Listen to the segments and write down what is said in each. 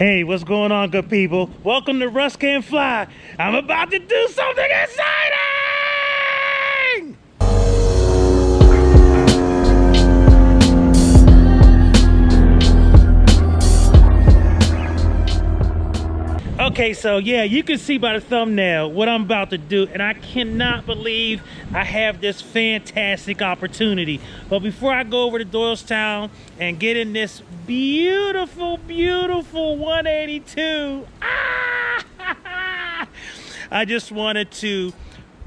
Hey, what's going on, good people? Welcome to Russ Can Fly. I'm about to do something exciting! Okay, so yeah, you can see by the thumbnail what I'm about to do, and I cannot believe I have this fantastic opportunity. But before I go over to Doylestown and get in this beautiful, beautiful 182, I just wanted to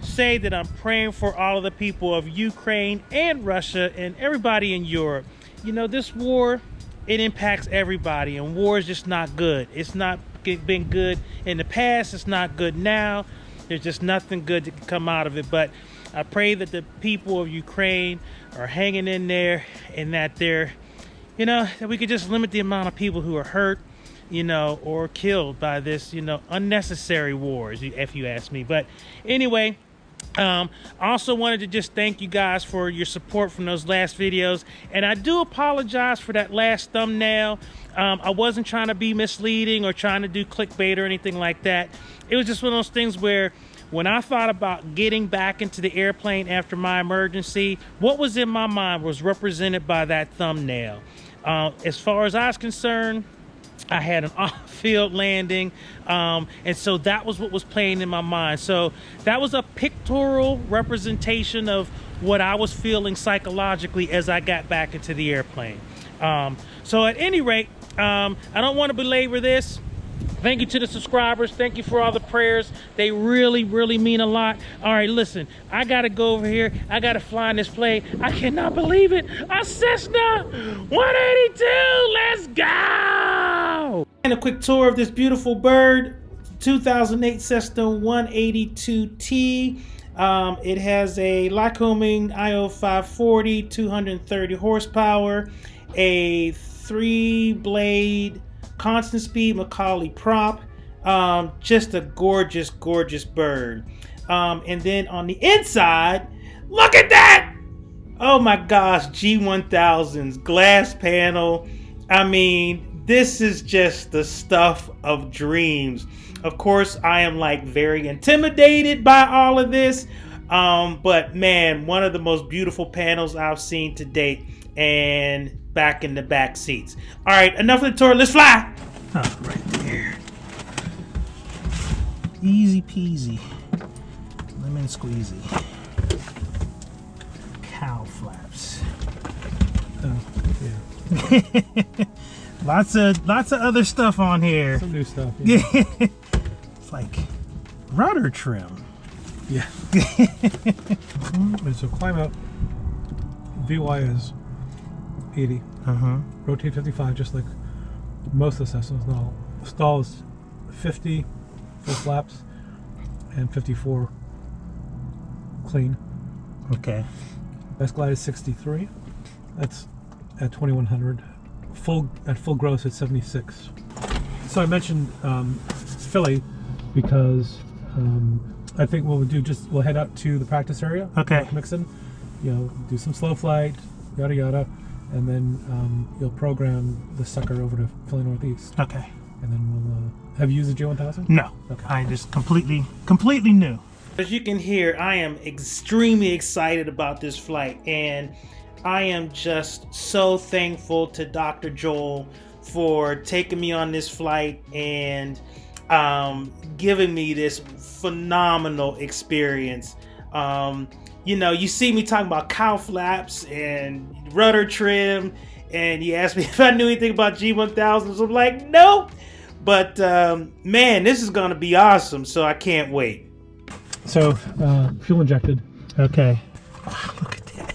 say that I'm praying for all of the people of Ukraine and Russia and everybody in Europe. You know, this war, it impacts everybody, and war is just not good. It's not been good in the past. It's not good now. There's just nothing good that can come out of it. But I pray that the people of Ukraine are hanging in there, and that they're, you know, that we could just limit the amount of people who are hurt, you know, or killed by this, you know, unnecessary wars, if you ask me. But anyway, also wanted to just thank you guys for your support from those last videos, and I do apologize for that last thumbnail. I wasn't trying to be misleading or trying to do clickbait or anything like that. It was just one of those things where when I thought about getting back into the airplane after my emergency, what was in my mind was represented by that thumbnail. As far as I was concerned, I had an off-field landing, and so that was what was playing in my mind. So that was a pictorial representation of what I was feeling psychologically as I got back into the airplane. So at any rate, I don't want to belabor this. Thank you to the subscribers. Thank you for all the prayers. They really, really mean a lot. All right, listen, I got to go over here. I got to fly in this plane. I cannot believe it. A Cessna 182. Let's go. And a quick tour of this beautiful bird, 2008 Cessna 182T. It has a Lycoming IO 540, 230 horsepower, a 3-blade constant speed Macaulay prop. Just a gorgeous, gorgeous bird. And then on the inside, look at that! Oh my gosh, G1000s, glass panel. I mean, this is just the stuff of dreams. Of course, I am like very intimidated by all of this. But man, one of the most beautiful panels I've seen to date, and back in the back seats. All right, enough of the tour. Let's fly. Oh, right there. Easy peasy. Lemon squeezy. Cow flaps. Oh, yeah. lots of other stuff on here. Some new stuff. Yeah. It's like rudder trim. Yeah. So climb up. VY is 80. Rotate 55, just like most of the Cessnas now. Stall is 50 full flaps and 54 clean. Okay. Best glide is 63. That's at 2100. At full gross at 76. So I mentioned Philly because I think what we'll do, we'll head out to the practice area. Okay. Mixon, you know, do some slow flight, yada yada, and then you'll program the sucker over to Philly Northeast. Okay. And then we'll have you used the G1000? No. Okay. I just completely new. As you can hear, I am extremely excited about this flight, and I am just so thankful to Dr. Joel for taking me on this flight and giving me this phenomenal experience. You know, you see me talking about cow flaps and rudder trim, and you asked me if I knew anything about G1000s. I'm like, nope. But man, this is gonna be awesome, so I can't wait. So fuel injected. Okay. Oh, look at that.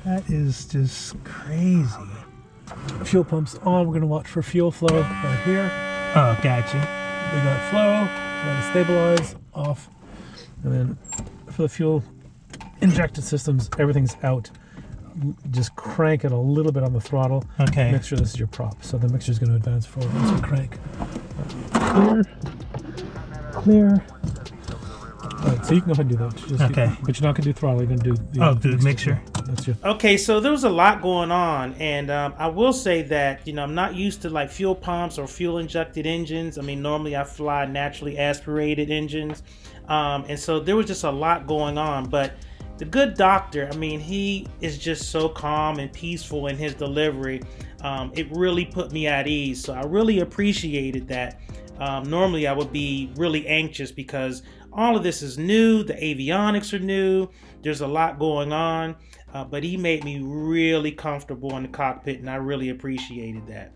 That is just crazy. Fuel pumps on. We're gonna watch for fuel flow right here. Oh, gotcha. We got flow. Let it stabilize off, and then for the fuel injected systems, everything's out. Just crank it a little bit on the throttle. Okay. Mixture, this is your prop, so the mixture is going to advance forward once you crank. Clear. All right, so you can go ahead and do that. Okay. But you're not going to do throttle. You're going to do the the mixture. That's you. Okay, so there was a lot going on, and I will say that, you know, I'm not used to like fuel pumps or fuel injected engines. I mean, normally I fly naturally aspirated engines, and so there was just a lot going on. But the good doctor, I mean, he is just so calm and peaceful in his delivery. It really put me at ease, so I really appreciated that. Normally I would be really anxious because all of this is new, the avionics are new, there's a lot going on. But he made me really comfortable in the cockpit, and I really appreciated that.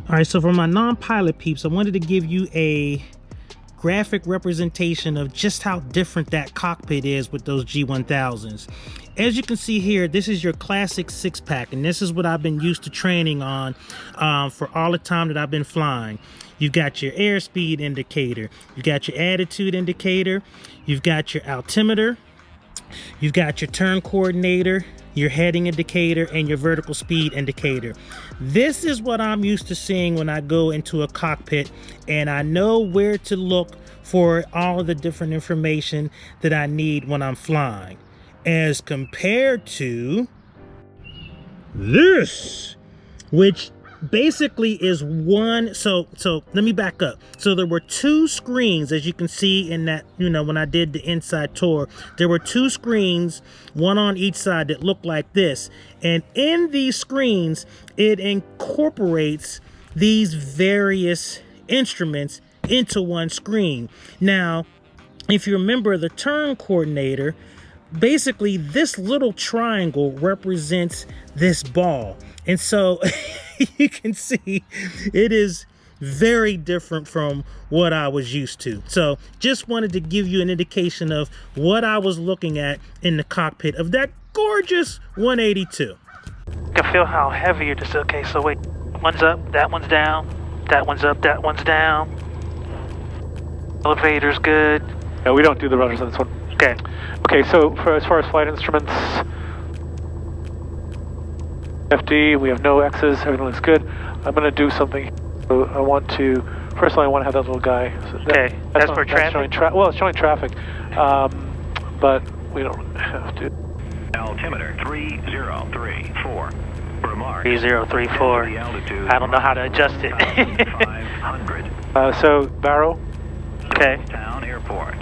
All right, so for my non-pilot peeps, I wanted to give you a graphic representation of just how different that cockpit is with those G1000s. As you can see here, this is your classic six-pack, and this is what I've been used to training on for all the time that I've been flying. You've got your airspeed indicator, you've got your attitude indicator, you've got your altimeter, you've got your turn coordinator, your heading indicator, and your vertical speed indicator. This is what I'm used to seeing when I go into a cockpit, and I know where to look for all of the different information that I need when I'm flying. As compared to this, which basically is one. So let me back up. So there were two screens, as you can see in that, you know, when I did the inside tour, there were two screens, one on each side, that looked like this. And in these screens, it incorporates these various instruments into one screen. Now, if you remember the turn coordinator, basically this little triangle represents this ball. And so you can see it is very different from what I was used to. So just wanted to give you an indication of what I was looking at in the cockpit of that gorgeous 182. You can feel how heavy it is. Okay, so wait, one's up, that one's down, that one's up, that one's down. Elevator's good. No, we don't do the rudders on this one. Okay. Okay, so as far as flight instruments, FD, we have no X's, everything looks good. I'm going to do something. So I want to, first of all, I want to have that little guy. So Okay, that's for traffic? Well, it's showing traffic, but we don't have to. Altimeter 3034. Remarks. 3034. I don't know how to adjust it. 500. So, Barrow. Okay. Town Airport.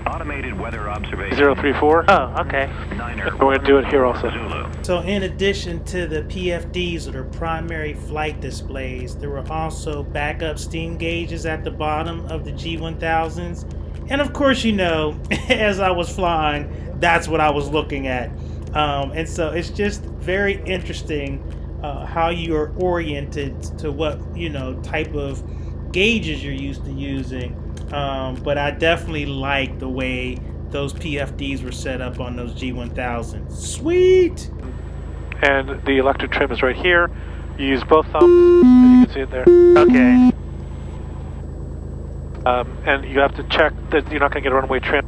Automated weather observation. 034. Oh, okay. We're going to do it here also. Zulu. So in addition to the PFDs, or the primary flight displays, there were also backup steam gauges at the bottom of the G1000s. And of course, you know, as I was flying, that's what I was looking at. And so it's just very interesting how you are oriented to what, you know, type of gauges you're used to using. But I definitely like the way those PFDs were set up on those G1000s. Sweet! And the electric trim is right here. You use both thumbs, and you can see it there. Okay. And you have to check that you're not going to get a runway trim.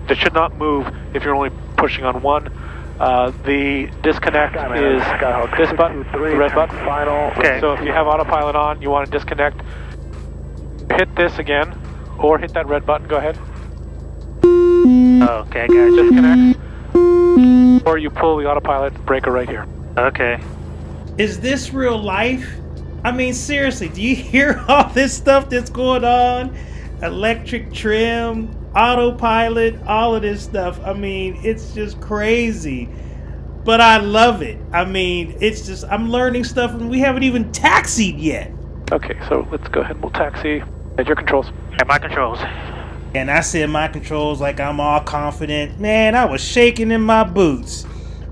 It should not move if you're only pushing on one. The disconnect is this button, the red button. Okay. So if you have autopilot on, you want to disconnect, hit this again, or hit that red button, go ahead. Okay, gotcha. Disconnect. Or you pull the autopilot breaker right here. Okay. Is this real life? I mean, seriously, do you hear all this stuff that's going on? Electric trim, autopilot, all of this stuff. I mean, it's just crazy. But I love it. I mean, it's just, I'm learning stuff and we haven't even taxied yet. Okay, so let's go ahead and we'll taxi. At your controls. At my controls. And I said my controls like I'm all confident. Man, I was shaking in my boots.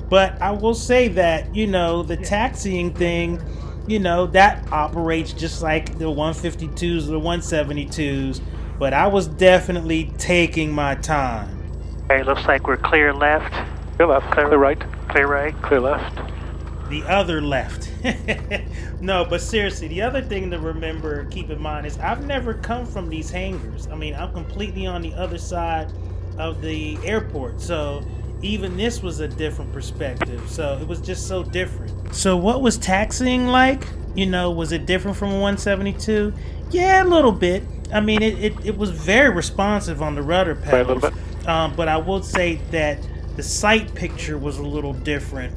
But I will say that, you know, the taxiing thing, you know, that operates just like the 152s or the 172s. But I was definitely taking my time. Okay, looks like we're clear left. Clear left, clear right. Clear right. Clear left. The other left. No, but seriously, the other thing to remember, keep in mind, is I've never come from these hangars. I mean, I'm completely on the other side of the airport. So even this was a different perspective. So it was just so different. So what was taxiing like? You know, was it different from a 172? Yeah, a little bit. I mean, it was very responsive on the rudder pedals. Right, a little bit. But I will say that the sight picture was a little different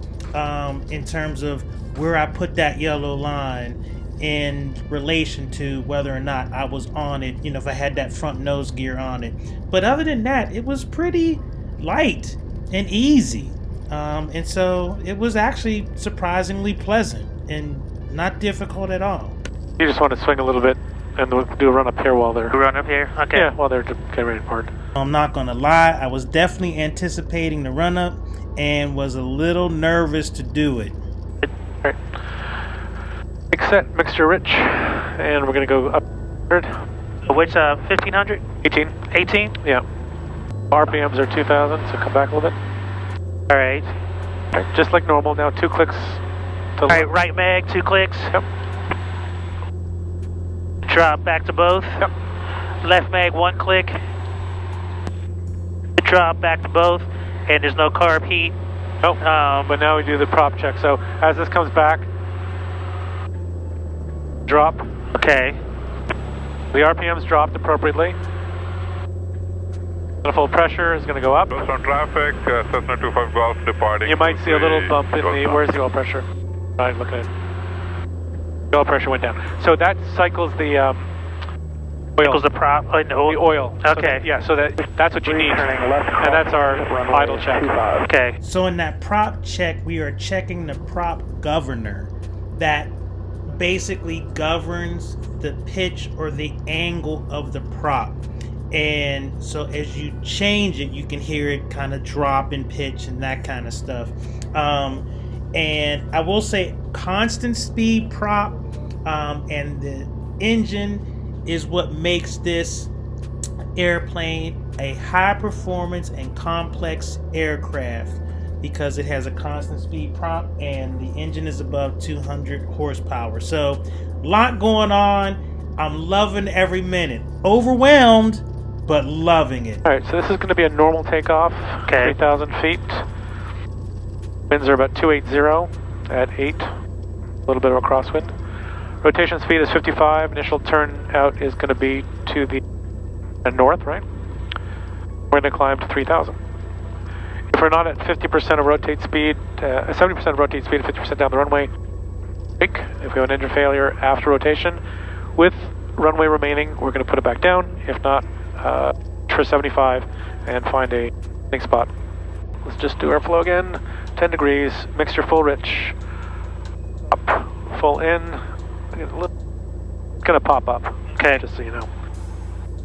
in terms of where I put that yellow line in relation to whether or not I was on it, you know, if I had that front nose gear on it. But other than that, it was pretty light and easy. And so it was actually surprisingly pleasant and not difficult at all. You just want to swing a little bit and do a run up here while they're... Run up here? Okay. Yeah, while they're getting ready to part. I'm not gonna lie, I was definitely anticipating the run up and was a little nervous to do it. Alright. Big set, mixture rich, and we're gonna go up. Which 1500? 18. 18? Yeah. RPMs are 2000, so come back a little bit. Alright. Alright, just like normal. Now 2 clicks to Alright, right mag, 2 clicks. Yep. Drop back to both. Yep. Left mag, 1 click. Drop back to both, and there's no carb heat. Nope. But now we do the prop check. So as this comes back, drop. Okay. The RPMs dropped appropriately. Full pressure is going to go up. Those on traffic, Cessna 25 Golf departing. You might see a little bump in the, Golf. where's the oil pressure? Right, look at it. The oil pressure went down. So that cycles the oil. Cycles the prop, The oil. So Okay. so that's what you need. And that's our idle check. Okay. So in that prop check, we are checking the prop governor that basically governs the pitch or the angle of the prop. And so as you change it, you can hear it kind of drop in pitch and that kind of stuff. And I will say constant speed prop and the engine is what makes this airplane a high performance and complex aircraft, because it has a constant speed prop and the engine is above 200 horsepower. So a lot going on. I'm loving every minute. Overwhelmed, but loving it. All right, so this is going to be a normal takeoff. Okay. 3,000 feet. Winds are about 280 at 8. A little bit of a crosswind. Rotation speed is 55. Initial turn out is going to be to the north, right? We're going to climb to 3,000. If we're not at 50% of rotate speed, 70% of rotate speed, 50% down the runway, brake. If we have an engine failure after rotation, with runway remaining, we're going to put it back down. If not, for 75 and find a landing spot. Let's just do our flow again. 10 degrees, mixture full rich. Up, full in. It's going to pop up. Okay. Just so you know.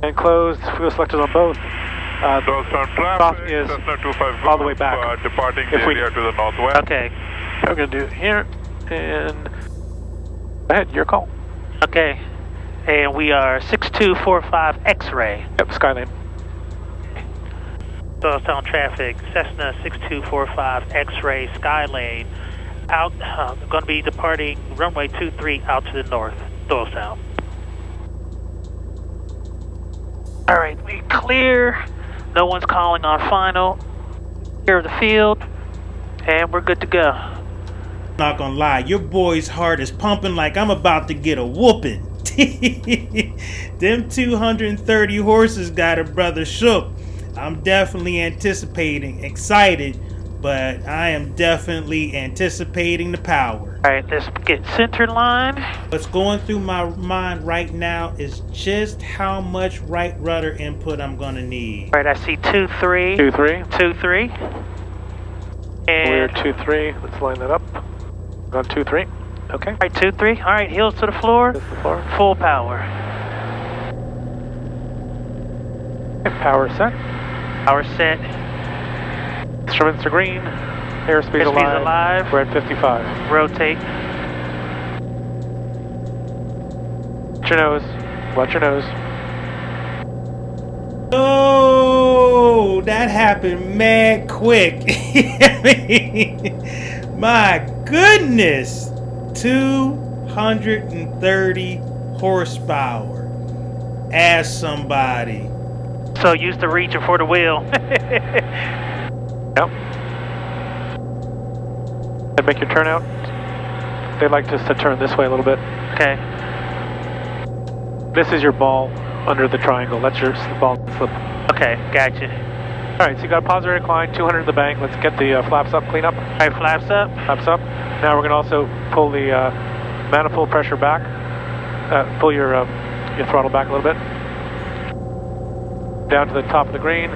And closed, fuel selectors on both. Those on Stop traffic, is Cessna 25 all the way back. Departing If the we- area to the northwest. Okay. We're going to do it here. And go ahead, your call. Okay. And we are 6245 X-ray. Yep, Skylane. Southbound traffic, Cessna 6245 X-ray Skylane. Out, going to be departing runway 23 out to the north, Doylestown. All right, we clear. No one's calling on final. Clear of the field, and we're good to go. Not gonna lie, your boy's heart is pumping like I'm about to get a whooping. Them 230 horses got a brother shook. I'm definitely anticipating, excited, but I am definitely anticipating the power. All right, let's get center line. What's going through my mind right now is just how much right rudder input I'm gonna need. All right, I see 2-3. 2-3. 2-3. We're And 2-3. Let's line that up. We're on 2-3. Okay. all right, 2-3. All right, heels to the floor. This is the floor. Full power. Okay, power set. Power set. Instruments are green. Airspeed Airspeed's alive. alive. We're at 55. Rotate. Watch your nose. Watch your nose. Oh, that happened mad quick. I mean, my goodness. 230 horsepower. Ask somebody. So use the reacher for the wheel. Yep. And make your turn out. They like us to turn this way a little bit. Okay. This is your ball under the triangle. That's your ball slip. Okay, gotcha. Alright, so you got a positive incline, 200 in the bank. Let's get the flaps up, clean up. Alright, flaps up. Flaps up. Now we're going to also pull the manifold pressure back. Pull your throttle back a little bit. Down to the top of the green.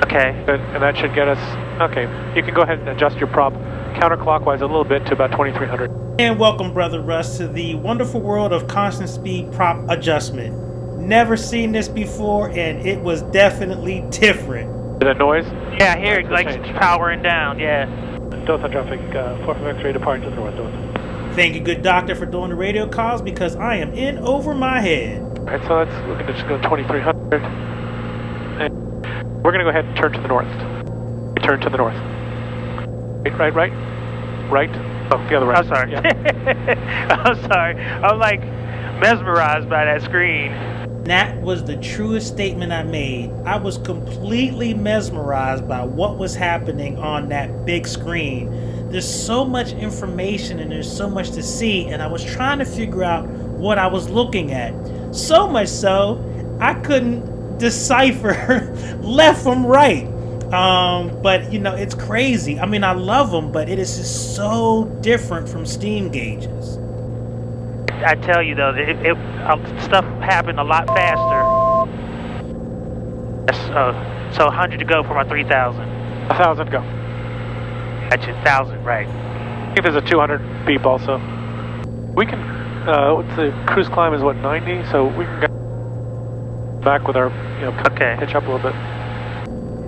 Okay. Good. And that should get us, okay. You can go ahead and adjust your prop counterclockwise a little bit to about 2300. And welcome, Brother Russ, to the wonderful world of constant speed prop adjustment. Never seen this before, and it was definitely different. Is that noise? Yeah, I hear it like powering down, yeah. Dothan traffic, 45 X-ray departing to the north, Dothan. Thank you, good doctor, for doing the radio calls because I am in over my head. Alright, so let's look at just go 2300. And we're going to go ahead and turn to the north. Turn to the north. Right. Oh, the other right. I'm sorry. Yeah. I'm sorry. I'm like mesmerized by that screen. That was the truest statement I made. I was completely mesmerized by what was happening on that big screen. There's so much information and there's so much to see, and I was trying to figure out what I was looking at. So much so, I couldn't decipher left from right. But you know, it's crazy. I mean, I love them, but it is just so different from steam gauges. I tell you though, stuff happened a lot faster. So 100 to go for my 3000. 1000 go. That's 1,000, right? I think there's a 200 beep also. We can, what's the cruise climb is what, 90? So we can get back with our, pitch up a little bit.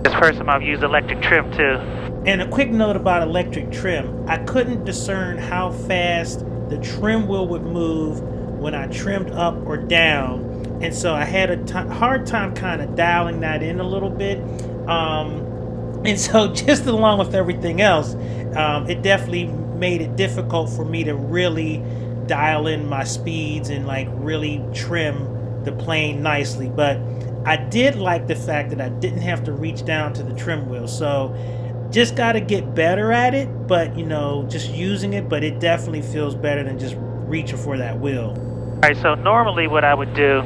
This first time I've used electric trim too. And a quick note about electric trim. I couldn't discern how fast the trim wheel would move when I trimmed up or down. And so I had a hard time kind of dialing that in a little bit. And so just along with everything else, it definitely made it difficult for me to really dial in my speeds and like really trim the plane nicely. But I did like the fact that I didn't have to reach down to the trim wheel. So just got to get better at it, but just using it, but it definitely feels better than just reaching for that wheel. All right, so normally what I would do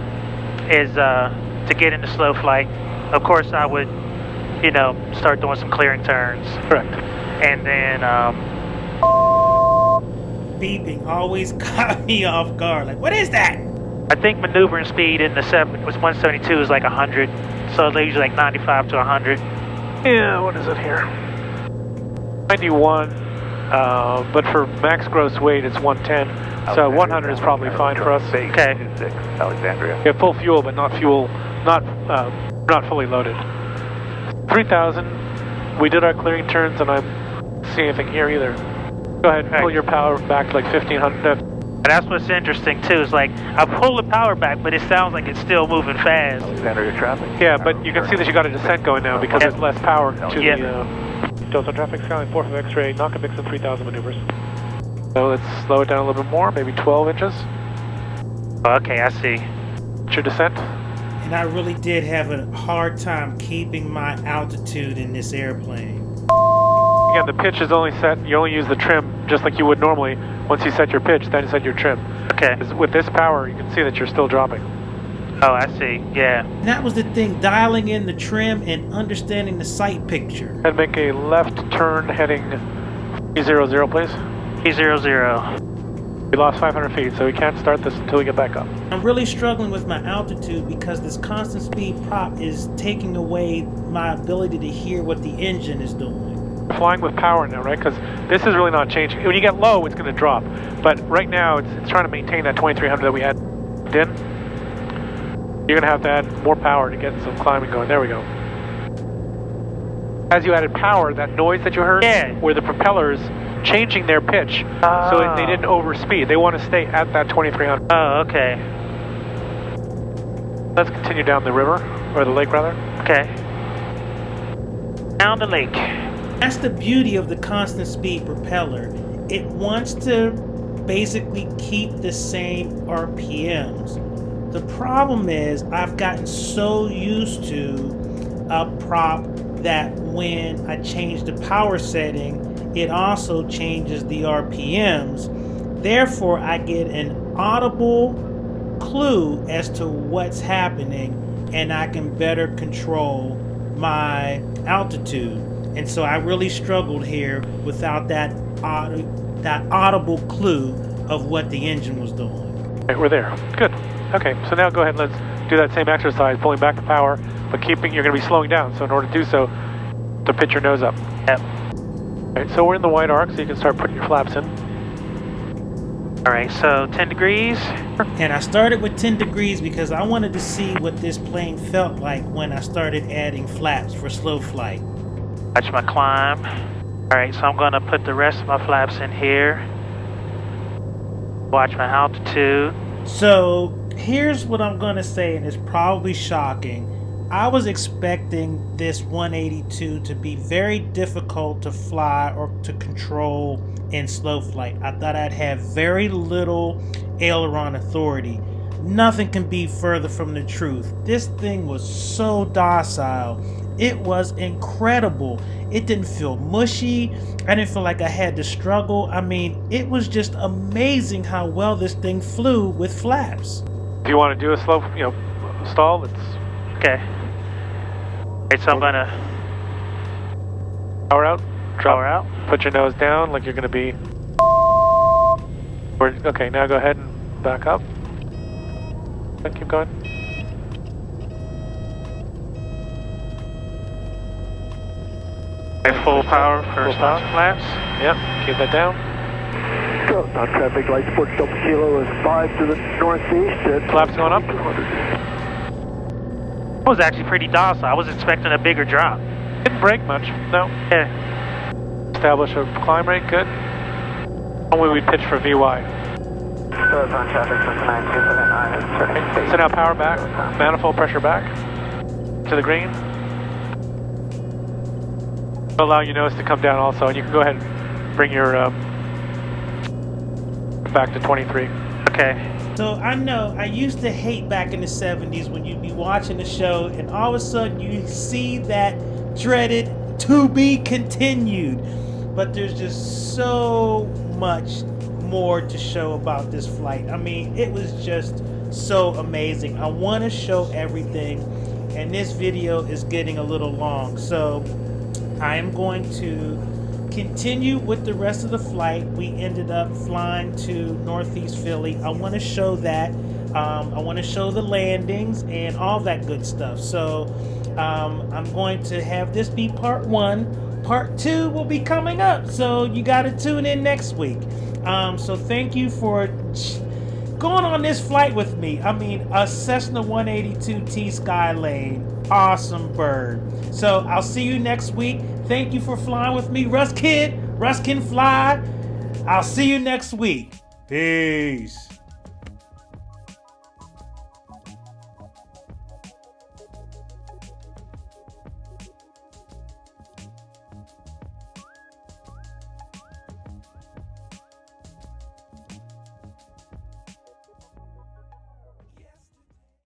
is to get into slow flight, of course I would start doing some clearing turns. Correct. And then beeping always caught me off guard. Like, what is that? I think maneuvering speed in the 172 is like 100, so they usually like 95 to 100. Yeah, what is it here? 91, but for max gross weight it's 110, so 100 is probably fine for us. Okay. Alexandria. Yeah, full fuel, but not fully loaded. 3000, we did our clearing turns, and I'm not seeing anything here either. Go ahead, pull your power back to like 1500. That's what's interesting too, is like I pull the power back, but it sounds like it's still moving fast. Alexandria traffic. Yeah, but you can see that you got a descent going now because there's less power to the Delta traffic, Skyline 45 X-ray, knock and mix in 3000 maneuvers. So let's slow it down a little bit more, maybe 12 inches. Okay, I see. It's your descent. And I really did have a hard time keeping my altitude in this airplane. Again, the pitch is only set, you only use the trim just like you would normally. Once you set your pitch, then you set your trim. Okay. With this power, you can see that you're still dropping. Oh, I see, yeah. And that was the thing, dialing in the trim and understanding the sight picture. And make a left turn heading 300, please. 300. We lost 500 feet, so we can't start this until we get back up. I'm really struggling with my altitude because this constant speed prop is taking away my ability to hear what the engine is doing. We're flying with power now, right? Because this is really not changing. When you get low, it's going to drop. But right now, it's trying to maintain that 2300 that we had in. You're going to have to add more power to get some climbing going. There we go. As you added power, that noise that you heard were the propellers changing their pitch, so they didn't overspeed. They want to stay at that 2300. Oh, okay. Let's continue down the river, or the lake rather. Okay. Down the lake. That's the beauty of the constant speed propeller. It wants to basically keep the same RPMs. The problem is I've gotten so used to a prop that when I change the power setting, it also changes the RPMs. Therefore, I get an audible clue as to what's happening, and I can better control my altitude. And so I really struggled here without that audible clue of what the engine was doing. Right, we're there. Good. Okay, so now go ahead and let's do that same exercise, pulling back the power, but keeping, you're going to be slowing down. So in order to do so, to pitch your nose up. Yep. All right, so we're in the white arc, so you can start putting your flaps in. All right, so 10 degrees. And I started with 10 degrees because I wanted to see what this plane felt like when I started adding flaps for slow flight. Watch my climb. All right, so I'm gonna put the rest of my flaps in here. Watch my altitude. So here's what I'm gonna say, and it's probably shocking. I was expecting this 182 to be very difficult to fly or to control in slow flight. I thought I'd have very little aileron authority. Nothing can be further from the truth. This thing was so docile. It was incredible. It didn't feel mushy. I didn't feel like I had to struggle. I mean, it was just amazing how well this thing flew with flaps. If you want to do a slow, stall, it's Okay. All right, so I'm gonna power out, drop, power out. put your nose down like you're going to be. Okay, now go ahead and back up. Keep going. Full power for Full stop power. flaps. Yep, keep that down. Southbound traffic light support Delta Kilo is 5 to the northeast. Flaps going up. It was actually pretty docile. I was expecting a bigger drop. Didn't break much, no. Yeah. Establish a climb rate, good. Only we pitch for VY. Southbound traffic Cessna 9279 is turning Okay, so now power back, manifold pressure back to the green. Allow your nose to come down also, and you can go ahead and bring your back to 23. Okay. So I know I used to hate back in the 70s when you'd be watching the show and all of a sudden you see that dreaded "to be continued." But there's just so much more to show about this flight. I mean, it was just so amazing. I want to show everything, and this video is getting a little long. So I am going to continue with the rest of the flight. We ended up flying to Northeast Philly. I want to show that. I want to show the landings and all that good stuff. So I'm going to have this be part 1. Part 2 will be coming up. So you got to tune in next week. So thank you for going on this flight with me. I mean, a Cessna 182T Skylane. Awesome bird. So I'll see you next week. Thank you for flying with me, Russ Kid. Russ can fly. I'll see you next week. Peace.